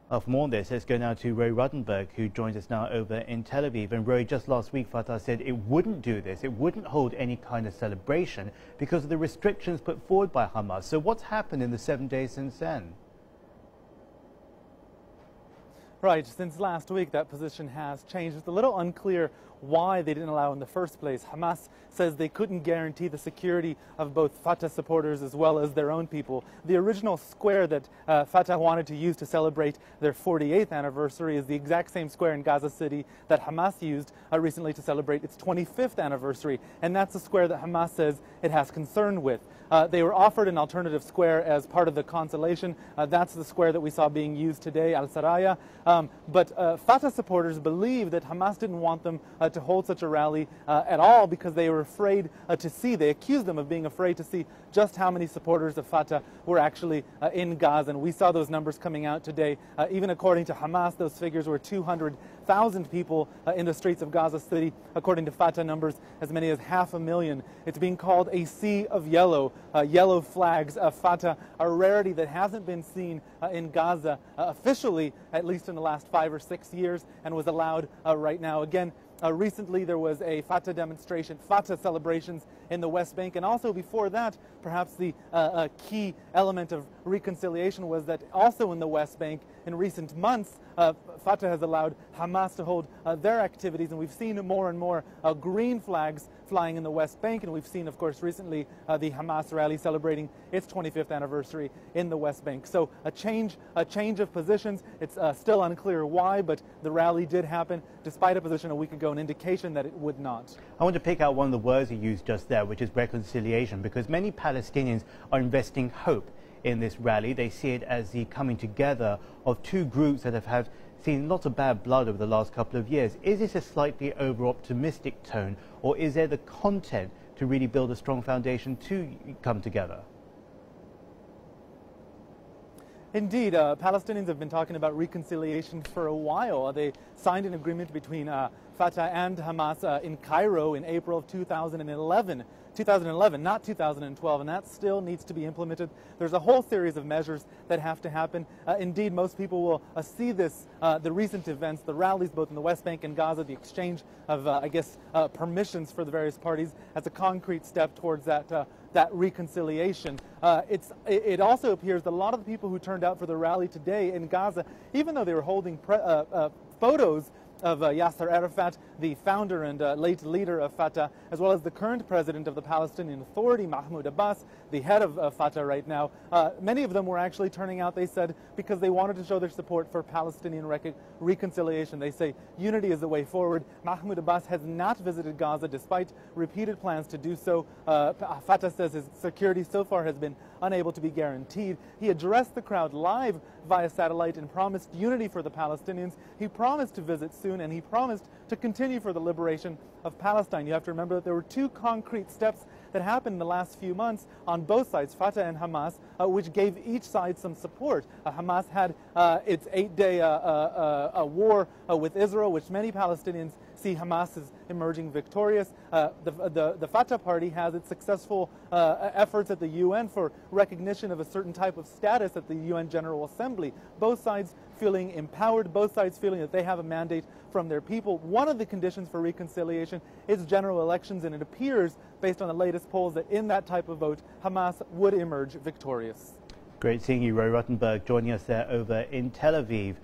For more on this, let's go now to Roee Ruttenberg, who joins us now over in Tel Aviv. And Roee, just last week, Fatah said it wouldn't do this. It wouldn't hold any kind of celebration because of the restrictions put forward by Hamas. So what's happened in the 7 days since then? Right, since last week that position has changed. It's a little unclear why they didn't allow in the first place. Hamas says they couldn't guarantee the security of both Fatah supporters as well as their own people. The original square that Fatah wanted to use to celebrate their 48th anniversary is the exact same square in Gaza City that Hamas used recently to celebrate its 25th anniversary. And that's a square that Hamas says it has concern with. They were offered an alternative square as part of the consolation. That's the square that we saw being used today, Al-Saraya. But Fatah supporters believe that Hamas didn't want them to hold such a rally at all because they were afraid to see. They accused them of being afraid to see just how many supporters of Fatah were actually in Gaza. And we saw those numbers coming out today. Even according to Hamas, those figures were 200,000 people in the streets of Gaza City. According to Fatah numbers, as many as 500,000. It's being called a sea of yellow. Yellow flags of Fatah, a rarity that hasn't been seen in Gaza officially, at least in the last 5 or 6 years, and was allowed right now. Again, recently there was a Fatah demonstration, Fatah celebrations in the West Bank, and also before that, perhaps the key element of reconciliation was that also in the West Bank, in recent months, Fatah has allowed Hamas to hold their activities, and we've seen more and more green flags flying in the West Bank, and we've seen, of course, recently the Hamas rally celebrating its 25th anniversary in the West Bank. So a change of positions. It's still unclear why, but the rally did happen despite a position a week ago, an indication that it would not. I want to pick out one of the words you used just there, which is reconciliation, because many Palestinians are investing hope in this rally. They see it as the coming together of two groups that have seen lots of bad blood over the last couple of years. Is this a slightly over-optimistic tone, or is there the content to really build a strong foundation to come together? Indeed, Palestinians have been talking about reconciliation for a while. They signed an agreement between Fatah and Hamas in Cairo in April of 2011, not 2012, and that still needs to be implemented. There's a whole series of measures that have to happen. Indeed, most people will see this, the recent events, the rallies both in the West Bank and Gaza, the exchange of, permissions for the various parties as a concrete step towards that reconciliation. It also appears that a lot of the people who turned out for the rally today in Gaza, even though they were holding photos of Yasser Arafat, the founder and late leader of Fatah, as well as the current president of the Palestinian Authority, Mahmoud Abbas, the head of Fatah right now. Many of them were actually turning out, they said, because they wanted to show their support for Palestinian reconciliation. They say unity is the way forward. Mahmoud Abbas has not visited Gaza despite repeated plans to do so. Fatah says his security so far has been unable to be guaranteed. He addressed the crowd live via satellite and promised unity for the Palestinians. He promised to visit soon, and he promised to continue for the liberation of Palestine. You have to remember that there were two concrete steps that happened in the last few months on both sides, Fatah and Hamas, which gave each side some support. Hamas had its 8-day war with Israel, which many Palestinians see Hamas as emerging victorious. The Fatah party has its successful efforts at the UN for recognition of a certain type of status at the UN General Assembly. Both sides feeling empowered, both sides feeling that they have a mandate from their people. One of the conditions for reconciliation is general elections, and it appears, based on the latest polls, that in that type of vote, Hamas would emerge victorious. Great seeing you, Roee Ruttenberg, joining us there over in Tel Aviv.